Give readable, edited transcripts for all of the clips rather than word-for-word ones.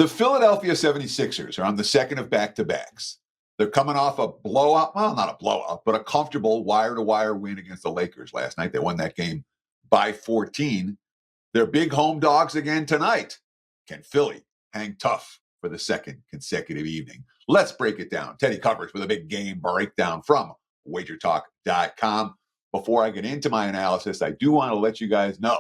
The Philadelphia 76ers are on the second of back-to-backs. They're coming off a blowout, well, not a blowout, but a comfortable wire-to-wire win against the Lakers last night. They won that game by 14. They're big home dogs again tonight. Can Philly hang tough for the second consecutive evening? Let's break it down. Teddy Covers with a big game breakdown from WagerTalk.com. Before I get into my analysis, I do want to let you guys know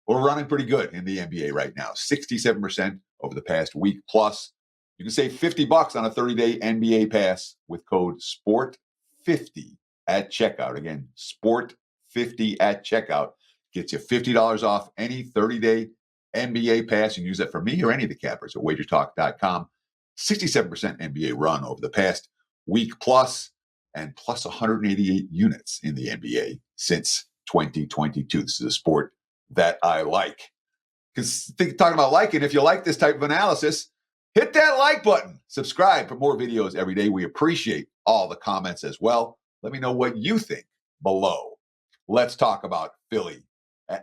we're running pretty good in the NBA right now. 67% over the past week plus. You can save $50 on a 30-day NBA pass with code SPORT50 at checkout. Again, SPORT50 at checkout gets you $50 off any 30-day NBA pass. You can use that for me or any of the cappers at WagerTalk.com. 67% NBA run over the past week plus, and plus 188 units in the NBA since 2022. This is a sport that I like. Because talking about liking, if you like this type of analysis, hit that like button. Subscribe for more videos every day. We appreciate all the comments as well. Let me know what you think below. Let's talk about Philly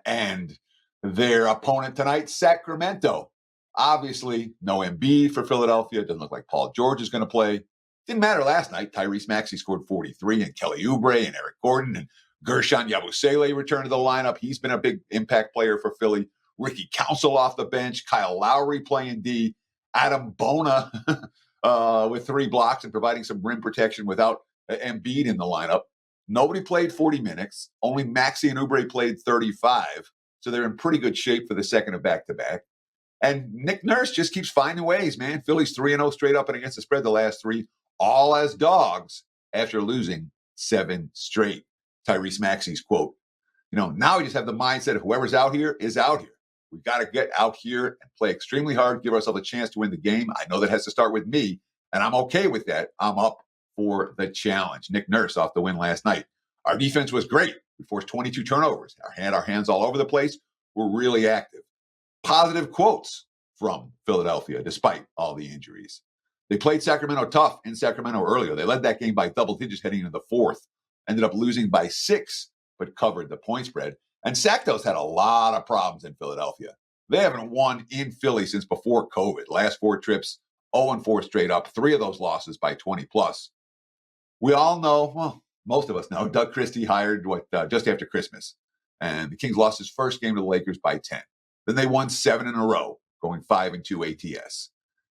and their opponent tonight, Sacramento. Obviously, no Embiid for Philadelphia. It doesn't look like Paul George is going to play. Didn't matter last night. Tyrese Maxey scored 43, and Kelly Oubre and Eric Gordon and Gershon Yabusele returned to the lineup. He's been a big impact player for Philly. Ricky Council off the bench. Kyle Lowry playing D. Adam Bona with 3 blocks and providing some rim protection without Embiid in the lineup. Nobody played 40 minutes. Only Maxey and Oubre played 35. So they're in pretty good shape for the second of back-to-back. And Nick Nurse just keeps finding ways, man. Philly's 3-0 straight up and against the spread the last 3, all as dogs after losing 7 straight. Tyrese Maxey's quote, now we just have the mindset of whoever's out here is out here. We've got to get out here and play extremely hard, give ourselves a chance to win the game. I know that has to start with me, and I'm okay with that. I'm up for the challenge. Nick Nurse off the win last night. Our defense was great. We forced 22 turnovers. Had our hands all over the place. We're really active. Positive quotes from Philadelphia, despite all the injuries. They played Sacramento tough in Sacramento earlier. They led that game by double digits heading into the fourth. Ended up losing by 6, but covered the point spread. And Sacto's had a lot of problems in Philadelphia. They haven't won in Philly since before COVID. Last 4 trips, 0-4 straight up. 3 of those losses by 20 plus. We all know, well, most of us know, Doug Christie hired just after Christmas. And the Kings lost his first game to the Lakers by 10. Then they won 7 in a row, going 5-2 ATS.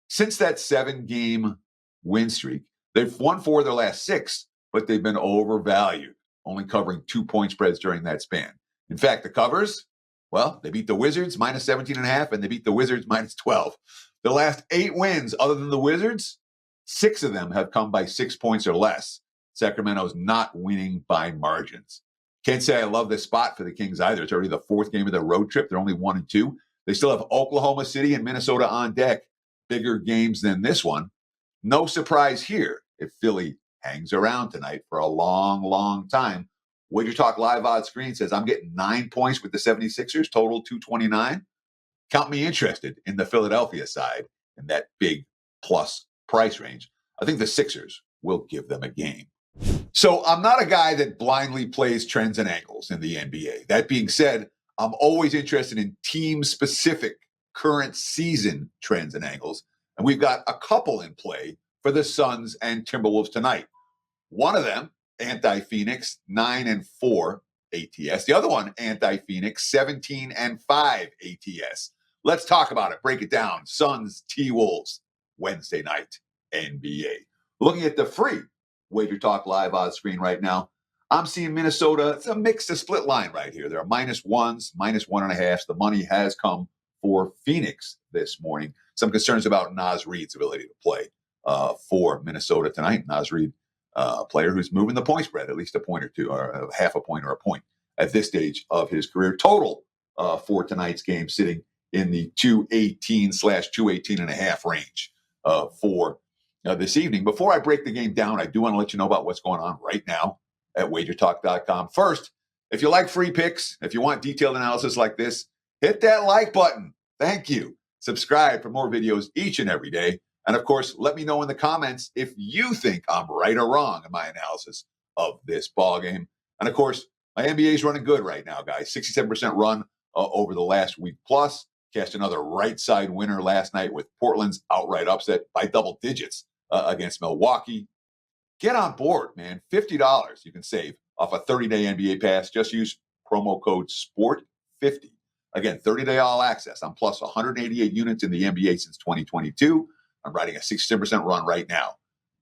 Since that 7-game win streak, they've won 4 of their last 6, but they've been overvalued, only covering 2 point spreads during that span. In fact, the covers, well, they beat the Wizards minus 17.5, and they beat the Wizards minus 12. The last 8 wins, other than the Wizards, 6 of them have come by 6 points or less. Sacramento's not winning by margins. Can't say I love this spot for the Kings either. It's already the 4th game of their road trip. They're only 1-2. They still have Oklahoma City and Minnesota on deck. Bigger games than this one. No surprise here if Philly hangs around tonight for a long, long time. WagerTalk live odds screen says I'm getting 9 points with the 76ers, total 229. Count me interested in the Philadelphia side in that big plus price range. I think the Sixers will give them a game. So I'm not a guy that blindly plays trends and angles in the NBA. That being said, I'm always interested in team-specific current season trends and angles. And we've got a couple in play for the Suns and Timberwolves tonight. One of them, anti-Phoenix, 9-4 ATS. The other one, anti-Phoenix, 17-5 ATS. Let's talk about it. Break it down. Suns, T-Wolves, Wednesday night, NBA. Looking at the free WagerTalk live odds screen right now, I'm seeing Minnesota. It's a mix to split line right here. There are -1s, -1.5s. The money has come for Phoenix this morning. Some concerns about Naz Reid's ability to play for Minnesota tonight. Naz Reid, player who's moving the point spread, at least a point or two, or half a point or a point at this stage of his career. Total for tonight's game sitting in the 218/218.5 range for this evening. Before I break the game down, I do want to let you know about what's going on right now at WagerTalk.com. First, if you like free picks, if you want detailed analysis like this, hit that like button. Thank you. Subscribe for more videos each and every day. And of course, let me know in the comments if you think I'm right or wrong in my analysis of this ball game. And of course, my NBA is running good right now, guys. 67% run over the last week plus. cashed another right side winner last night with Portland's outright upset by double digits against Milwaukee. Get on board, man. $50 you can save off a 30-day NBA pass. Just use promo code SPORT50. Again, 30-day all access. I'm plus 188 units in the NBA since 2022. I'm riding a 67% run right now.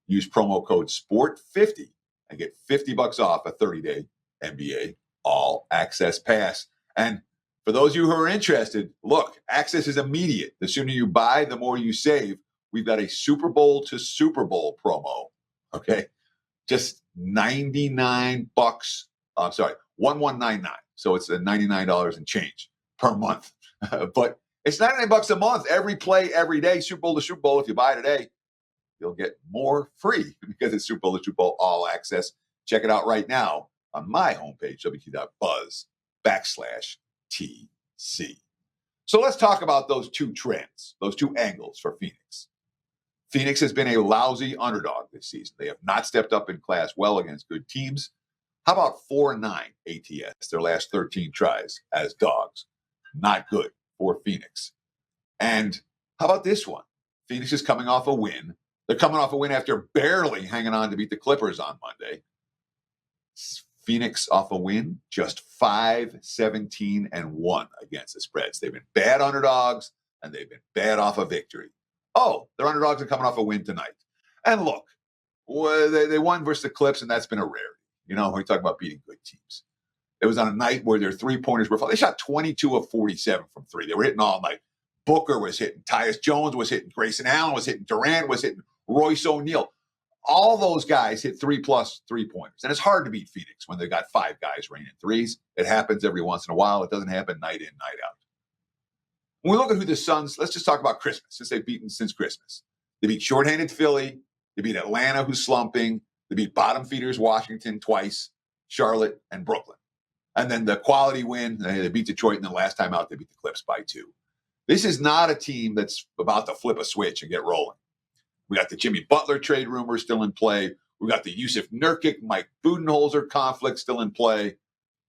Use promo code SPORT50 and get $50 off a 30-day NBA all access pass. And for those of you who are interested, look, access is immediate. The sooner you buy, the more you save. We've got a Super Bowl to Super Bowl promo. Okay. Just $99. I'm sorry, 1199. So it's $99 and change per month. But it's $99 a month. Every play, every day, Super Bowl to Super Bowl. If you buy today, you'll get more free because it's Super Bowl to Super Bowl all access. Check it out right now on my homepage, wt.buzz/TC. So let's talk about those two trends, those two angles for Phoenix. Phoenix has been a lousy underdog this season. They have not stepped up in class well against good teams. How about 4-9 ATS, their last 13 tries as dogs? Not good for Phoenix. And how about this one? Phoenix is coming off a win. They're coming off a win after barely hanging on to beat the Clippers on Monday. Phoenix off a win, just 5-17-1 against the spreads. They've been bad underdogs, and they've been bad off a victory. Oh, their underdogs are coming off a win tonight. And look, they won versus the Clips, and that's been a rarity. You know, when we talk about beating good teams. It was on a night where their three-pointers were falling. They shot 22 of 47 from three. They were hitting all night. Booker was hitting. Tyus Jones was hitting. Grayson Allen was hitting. Durant was hitting. Royce O'Neal. All those guys hit 3+ three-pointers. And it's hard to beat Phoenix when they've got five guys raining threes. It happens every once in a while. It doesn't happen night in, night out. When we look at who the Suns, let's just talk about Christmas, since they've beaten since Christmas. They beat shorthanded Philly. They beat Atlanta, who's slumping. They beat bottom feeders Washington twice, Charlotte, and Brooklyn. And then the quality win, they beat Detroit, and then last time out, they beat the Clips by 2. This is not a team that's about to flip a switch and get rolling. We got the Jimmy Butler trade rumor still in play. We got the Yusuf Nurkic, Mike Budenholzer conflict still in play.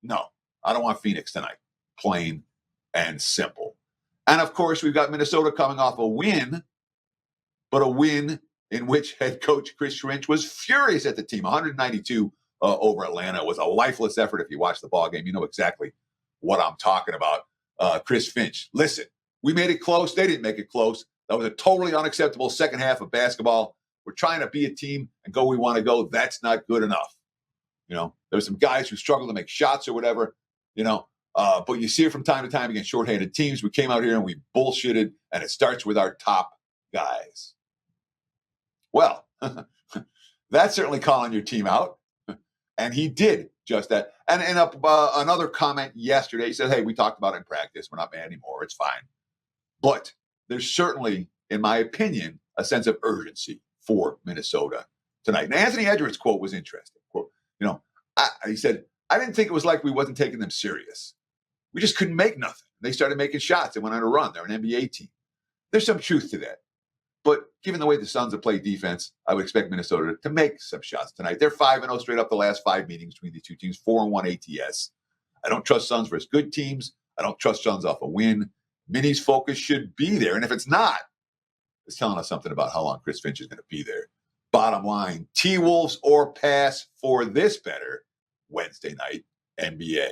No, I don't want Phoenix tonight. Plain and simple. And, of course, we've got Minnesota coming off a win, but a win in which head coach Chris Finch was furious at the team. 192 over Atlanta. It was a lifeless effort. If you watch the ball game, you know exactly what I'm talking about. Chris Finch, listen, we made it close. They didn't make it close. That was a totally unacceptable second half of basketball. We're trying to be a team and go we want to go. That's not good enough. You know, there's some guys who struggle to make shots or whatever, you know. But you see it from time to time against shorthanded teams. We came out here and we bullshitted, and it starts with our top guys. Well, that's certainly calling your team out. And he did just that. And another comment yesterday, he said, hey, we talked about it in practice. We're not mad anymore. It's fine. But there's certainly, in my opinion, a sense of urgency for Minnesota tonight. And Anthony Edwards' quote was interesting. Quote, you know, he said, I didn't think it was like we wasn't taking them serious. We just couldn't make nothing. They started making shots. They went on a run. They're an NBA team. There's some truth to that. But given the way the Suns have played defense, I would expect Minnesota to make some shots tonight. They're 5-0 straight up the last 5 meetings between these two teams, 4-1 ATS. I don't trust Suns versus good teams. I don't trust Suns off a win. Minnie's focus should be there. And if it's not, it's telling us something about how long Chris Finch is going to be there. Bottom line, T-Wolves or pass for this better Wednesday night NBA.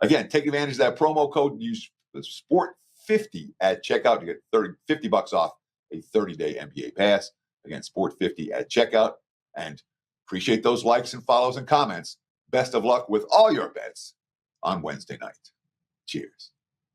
Again, take advantage of that promo code. Use the SPORT50 at checkout to get $50 off a 30-day NBA pass. Again, SPORT50 at checkout. And appreciate those likes and follows and comments. Best of luck with all your bets on Wednesday night. Cheers.